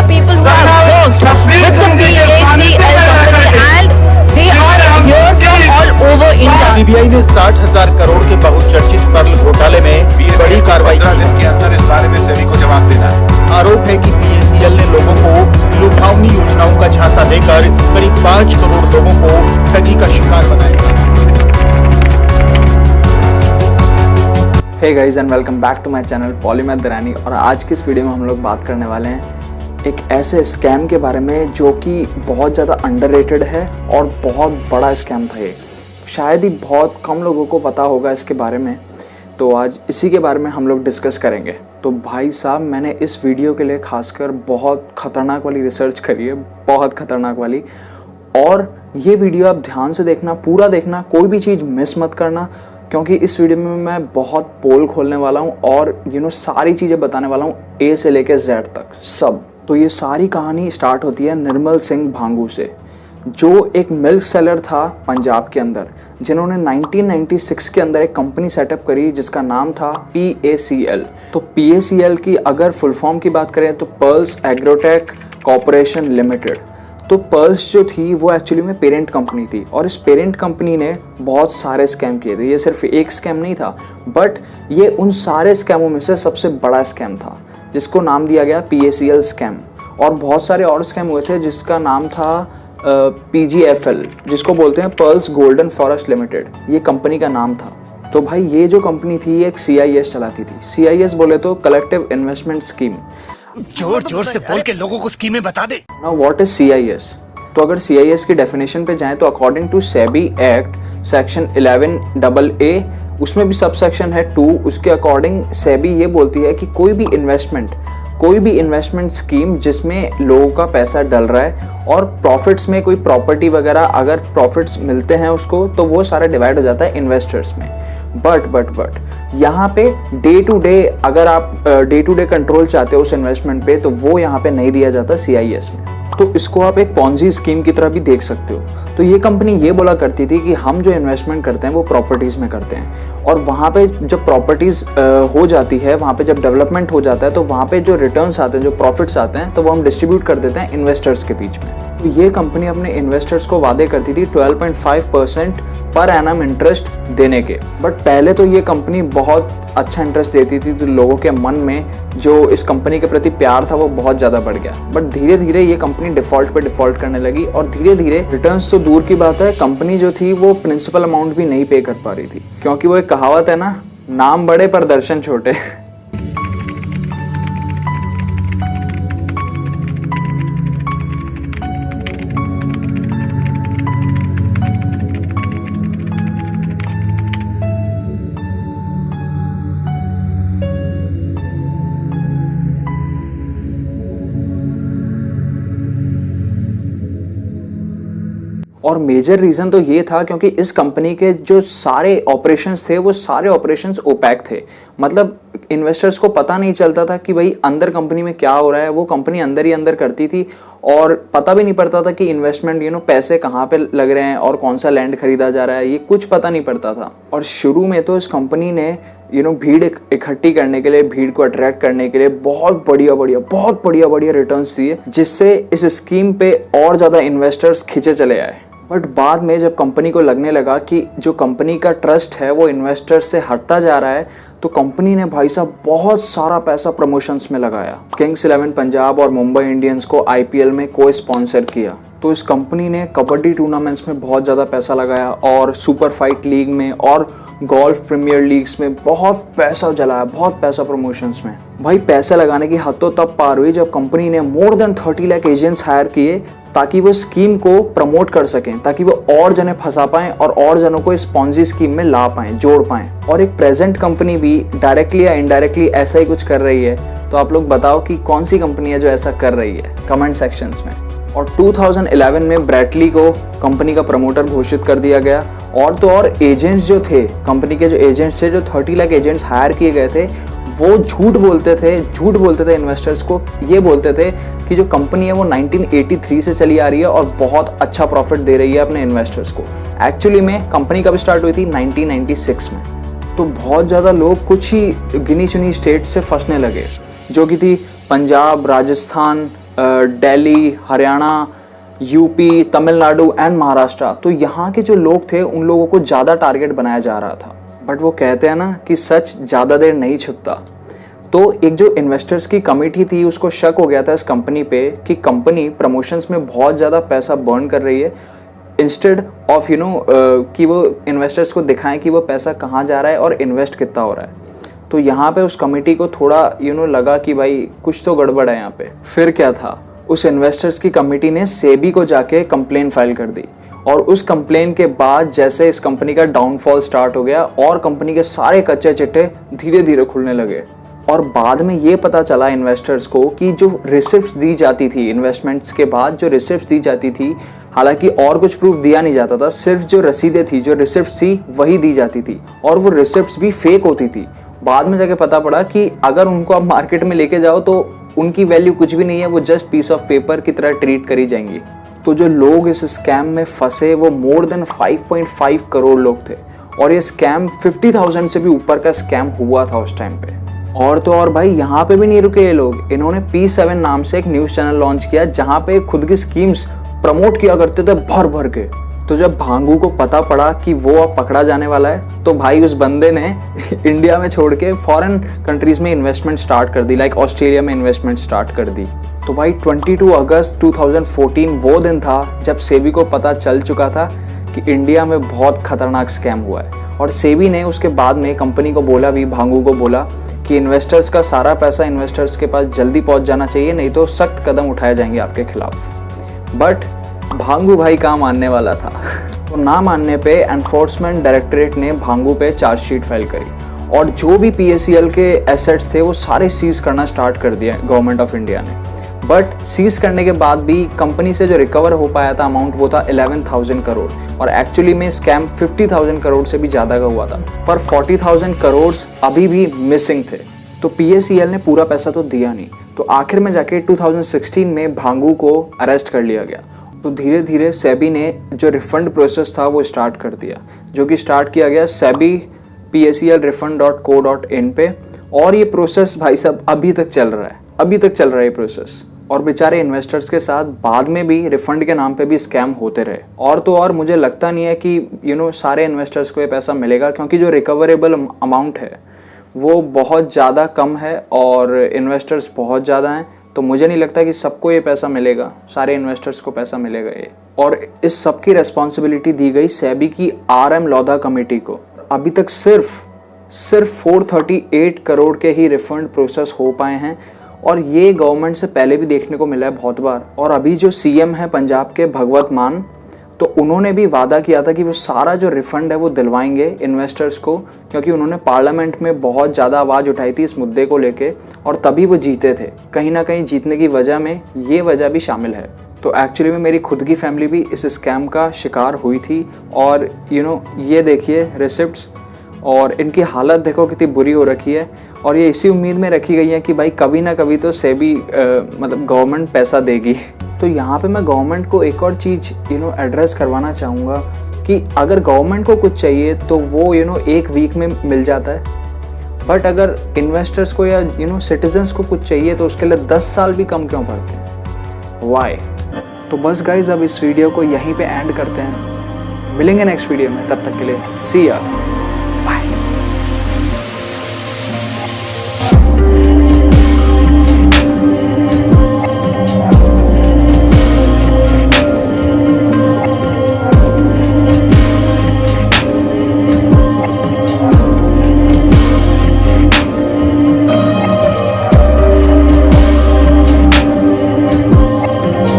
people who have worked with the PACL company and they are here from all over India. CBI ने 60,000 करोड़ के बहुचर्चित Perl घोटाले में बड़ी कार्रवाई की। दिन के अंदर इस बारे में सेबी को जवाब देना है। आरोप है कि पीएसीएल ने लोगों को लुभावनी योजनाओं का झांसा देकर करीब 5 करोड़ लोगों को ठगी का शिकार बनाया। Hey guys and welcome back to my channel polymath Durrani. और आज की इस वीडियो में हम लोग बात करने वाले हैं एक ऐसे स्कैम के बारे में जो कि बहुत ज़्यादा अंडररेटेड है और बहुत बड़ा स्कैम था। ये शायद ही बहुत कम लोगों को पता होगा इसके बारे में, तो आज इसी के बारे में हम लोग डिस्कस करेंगे। तो भाई साहब, मैंने इस वीडियो के लिए खासकर बहुत ख़तरनाक वाली रिसर्च करी है, बहुत ख़तरनाक वाली। और ये वीडियो आप ध्यान से देखना, पूरा देखना, कोई भी चीज़ मिस मत करना, क्योंकि इस वीडियो में मैं बहुत पोल खोलने वाला हूँ और सारी चीज़ें बताने वाला हूँ, ए से लेकर जेड तक सब। तो ये सारी कहानी स्टार्ट होती है निर्मल सिंह भांगू से, जो एक मिल्क सेलर था पंजाब के अंदर, जिन्होंने 1996 के अंदर एक कंपनी सेटअप करी जिसका नाम था PACL। तो PACL की अगर फुल फॉर्म की बात करें तो पर्ल्स एग्रोटेक कॉर्पोरेशन लिमिटेड। तो पर्ल्स जो थी वो एक्चुअली में पेरेंट कंपनी थी और इस पेरेंट कंपनी ने बहुत सारे स्कैम किए थे। ये सिर्फ एक स्कैम नहीं था, बट ये उन सारे स्कैमों में से सबसे बड़ा स्कैम था जिसको नाम दिया गया PACL स्कैम। और बहुत सारे और स्कैम हुए थे जिसका नाम था PGFL, जिसको बोलते हैं पर्ल्स गोल्डन फॉरेस्ट लिमिटेड, ये कंपनी का नाम था। तो भाई ये जो कंपनी थी एक CIS चलाती थी। CIS बोले तो कलेक्टिव इन्वेस्टमेंट स्कीम। जोर जोर से बोल के लोगों को स्कीमें बता दे। Now what is CIS? तो अगर CIS की डेफिनेशन पे जाएं तो according to SEBI act section 11AA, उसमें भी सब सेक्शन है 2, उसके अकॉर्डिंग सेबी ये बोलती है कि कोई भी इन्वेस्टमेंट स्कीम जिसमें लोगों का पैसा डल रहा है और प्रॉफिट्स में कोई प्रॉपर्टी वगैरह अगर प्रॉफिट्स मिलते हैं उसको, तो वो सारा डिवाइड हो जाता है इन्वेस्टर्स में। बट यहाँ पे डे टू डे अगर आप डे टू डे कंट्रोल चाहते हो उस इन्वेस्टमेंट पे, तो वो यहाँ पे नहीं दिया जाता CIS में। तो इसको आप एक पॉन्जी स्कीम की तरह भी देख सकते हो। तो ये कंपनी ये बोला करती थी कि हम जो इन्वेस्टमेंट करते हैं वो प्रॉपर्टीज़ में करते हैं, और वहाँ पे जब प्रॉपर्टीज़ हो जाती है, वहाँ पे जब डेवलपमेंट हो जाता है, तो वहाँ पे जो रिटर्न्स आते हैं, जो प्रॉफिट्स आते हैं, तो वो हम डिस्ट्रीब्यूट कर देते हैं इन्वेस्टर्स के बीच में। तो ये कंपनी अपने इन्वेस्टर्स को वादे करती थी 12.5% पर एनम इंटरेस्ट देने के। बट पहले तो ये कंपनी बहुत अच्छा इंटरेस्ट देती थी, तो लोगों के मन में जो इस कंपनी के प्रति प्यार था वो बहुत ज़्यादा बढ़ गया। बट धीरे धीरे ये कंपनी डिफ़ॉल्ट पे डिफ़ॉल्ट करने लगी और धीरे धीरे रिटर्न्स तो दूर की बात है, कंपनी जो थी वो प्रिंसिपल अमाउंट भी नहीं पे कर पा रही थी, क्योंकि वो एक कहावत है ना, नाम बड़े पर दर्शन छोटे। और मेजर रीज़न तो ये था क्योंकि इस कंपनी के जो सारे ऑपरेशंस थे वो सारे ऑपरेशंस ओपैक थे। मतलब इन्वेस्टर्स को पता नहीं चलता था कि भाई अंदर कंपनी में क्या हो रहा है। वो कंपनी अंदर ही अंदर करती थी और पता भी नहीं पड़ता था कि इन्वेस्टमेंट पैसे कहाँ पे लग रहे हैं और कौन सा लैंड खरीदा जा रहा है, ये कुछ पता नहीं पड़ता था। और शुरू में तो इस कंपनी ने भीड़ इकट्ठी करने के लिए, भीड़ को अट्रैक्ट करने के लिए बहुत बढ़िया रिटर्न्स दिए, जिससे इस स्कीम पे और ज़्यादा इन्वेस्टर्स खींचे चले आए। बट बाद में जब कंपनी को लगने लगा कि जो कंपनी का ट्रस्ट है वो इन्वेस्टर्स से हटता जा रहा है, तो कंपनी ने भाई साहब बहुत सारा पैसा प्रमोशंस में लगाया। किंग्स 11 पंजाब और मुंबई इंडियंस को IPL में को स्पॉन्सर किया। तो इस कंपनी ने कबड्डी टूर्नामेंट्स में बहुत ज़्यादा पैसा लगाया और सुपर फाइट लीग में और गोल्फ प्रीमियर लीग्स में बहुत पैसा जलाया, बहुत पैसा प्रमोशंस में। भाई पैसे लगाने की हद तो तब पार हुई जब कंपनी ने more than 30 lakh agents hire किए ताकि वो स्कीम को प्रमोट कर सकें, ताकि वो और जने फंसा पाएं और जनों को इस पॉन्जी स्कीम में ला पाएं, जोड़ पाएं। और एक प्रेजेंट कंपनी भी डायरेक्टली या इनडायरेक्टली ऐसा ही कुछ कर रही है। तो आप लोग बताओ कि कौन सी कंपनी है जो ऐसा कर रही है, कमेंट सेक्शंस में। और 2011 में ब्रैटली को कंपनी का प्रमोटर घोषित कर दिया गया। और तो और एजेंट्स जो थे, कंपनी के जो एजेंट्स थे, जो 30 लाख एजेंट्स हायर किए गए थे, वो झूठ बोलते थे इन्वेस्टर्स को। ये बोलते थे कि जो कंपनी है वो 1983 से चली आ रही है और बहुत अच्छा प्रॉफिट दे रही है अपने इन्वेस्टर्स को। एक्चुअली में कंपनी कब स्टार्ट हुई थी? 1996 में। तो बहुत ज़्यादा लोग कुछ ही गिनी चुनी स्टेट से फंसने लगे, जो कि थी पंजाब, राजस्थान, दिल्ली, हरियाणा, यूपी, तमिलनाडु एंड महाराष्ट्र, तो यहाँ के जो लोग थे उन लोगों को ज़्यादा टारगेट बनाया जा रहा था। बट वो कहते हैं ना कि सच ज़्यादा देर नहीं छुपता। तो एक जो इन्वेस्टर्स की कमेटी थी उसको शक हो गया था इस कंपनी पे कि कंपनी प्रमोशंस में बहुत ज़्यादा पैसा बर्न कर रही है, इंस्टेड ऑफ कि वो इन्वेस्टर्स को दिखाएं कि वो पैसा कहाँ जा रहा है और इन्वेस्ट कितना हो रहा है। तो यहाँ पे उस कमेटी को थोड़ा लगा कि भाई कुछ तो गड़बड़ है यहाँ पे। फिर क्या था, उस इन्वेस्टर्स की कमेटी ने सेबी को जाके कंप्लेन फाइल कर दी और उस कंप्लेन के बाद जैसे इस कंपनी का डाउनफॉल स्टार्ट हो गया और कंपनी के सारे कच्चे चिट्टे धीरे धीरे खुलने लगे। और बाद में ये पता चला इन्वेस्टर्स को कि जो रिसिप्ट्स दी जाती थी इन्वेस्टमेंट्स के बाद, जो रिसिप्ट्स दी जाती थी, हालांकि और कुछ प्रूफ दिया नहीं जाता था, सिर्फ जो रसीदें थी, जो रिसिप्ट्स थी वही दी जाती थी और वो रिसिप्ट्स भी फेक होती थी। बाद में जाके पता पड़ा कि अगर उनको आप मार्केट में लेके जाओ तो उनकी वैल्यू कुछ भी नहीं है, वो जस्ट पीस ऑफ पेपर की तरह ट्रीट करी जाएंगी। तो जो लोग इस स्कैम में फंसे वो मोर देन 5.5 करोड़ लोग थे और ये स्कैम 50,000 से भी ऊपर का स्कैम हुआ था उस टाइम पे। और तो और भाई यहाँ पे भी नहीं रुके ये लोग, इन्होंने P7 नाम से एक न्यूज़ चैनल लॉन्च किया जहाँ पे खुद की स्कीम्स प्रमोट किया करते थे भर भर के। तो जब भांगू को पता पड़ा कि वो अब पकड़ा जाने वाला है तो भाई उस बंदे ने इंडिया में छोड़ के फॉरेन कंट्रीज में इन्वेस्टमेंट स्टार्ट कर दी, लाइक ऑस्ट्रेलिया में इन्वेस्टमेंट स्टार्ट कर दी। तो भाई 22 अगस्त 2014 वो दिन था जब सेबी को पता चल चुका था कि इंडिया में बहुत खतरनाक स्कैम हुआ है। और सेबी ने उसके बाद में कंपनी को बोला भी, भांगू को बोला कि इन्वेस्टर्स का सारा पैसा इन्वेस्टर्स के पास जल्दी पहुंच जाना चाहिए, नहीं तो सख्त कदम उठाए जाएंगे आपके खिलाफ। बट भांगू भाई कहाँ मानने वाला था। तो ना मानने पे एनफोर्समेंट डायरेक्टरेट ने भांगू पे चार्जशीट फाइल करी और जो भी PACL के एसेट्स थे वो सारे सीज करना स्टार्ट कर दिया गवर्नमेंट ऑफ इंडिया ने। बट सीज करने के बाद भी कंपनी से जो रिकवर हो पाया था अमाउंट वो था 11,000 करोड़ और एक्चुअली में स्कैम 50,000 करोड़ से भी ज़्यादा का हुआ था, पर 40,000 करोड़ अभी भी मिसिंग थे। तो PACL ने पूरा पैसा तो दिया नहीं, तो आखिर में जाके 2016 में भांगू को अरेस्ट कर लिया गया। तो धीरे धीरे सेबी ने जो रिफंड प्रोसेस था वो स्टार्ट कर दिया, जो कि स्टार्ट किया गया सेबी PACLrefund.co.in पे। और ये प्रोसेस भाई साहब अभी तक चल रहा है, ये प्रोसेस। और बेचारे इन्वेस्टर्स के साथ बाद में भी रिफंड के नाम पे भी स्कैम होते रहे। और तो और मुझे लगता नहीं है कि सारे इन्वेस्टर्स को ये पैसा मिलेगा, क्योंकि जो रिकवरेबल अमाउंट है वो बहुत ज़्यादा कम है और इन्वेस्टर्स बहुत ज़्यादा हैं। तो मुझे नहीं लगता कि सबको ये पैसा मिलेगा, सारे इन्वेस्टर्स को पैसा मिलेगा ये। और इस सब की रेस्पॉन्सिबिलिटी दी गई सेबी की RM लोधा कमेटी को। अभी तक सिर्फ 438 करोड़ के ही रिफंड प्रोसेस हो पाए हैं और ये गवर्नमेंट से पहले भी देखने को मिला है बहुत बार। और अभी जो CM है पंजाब के भगवत मान, तो उन्होंने भी वादा किया था कि वो सारा जो रिफंड है वो दिलवाएंगे इन्वेस्टर्स को, क्योंकि उन्होंने पार्लियामेंट में बहुत ज़्यादा आवाज़ उठाई थी इस मुद्दे को लेके और तभी वो जीते थे। कहीं ना कहीं जीतने की वजह में ये वजह भी शामिल है। तो एक्चुअली में मेरी खुद की फैमिली भी इस स्कैम का शिकार हुई थी और ये देखिए रिसिप्ट्स और इनकी हालत देखो कितनी बुरी हो रखी है। और ये इसी उम्मीद में रखी गई है कि भाई कभी ना कभी तो सेबी मतलब गवर्नमेंट पैसा देगी। तो यहाँ पे मैं गवर्नमेंट को एक और चीज़ एड्रेस करवाना चाहूँगा कि अगर गवर्नमेंट को कुछ चाहिए तो वो एक वीक में मिल जाता है, बट अगर इन्वेस्टर्स को या सिटीजन्स को कुछ चाहिए तो उसके लिए 10 साल भी कम क्यों पड़ते हैं, वाई। तो बस गाइज अब इस वीडियो को यहीं पे एंड करते हैं, मिलेंगे नेक्स्ट वीडियो में, तब तक के लिए सी या।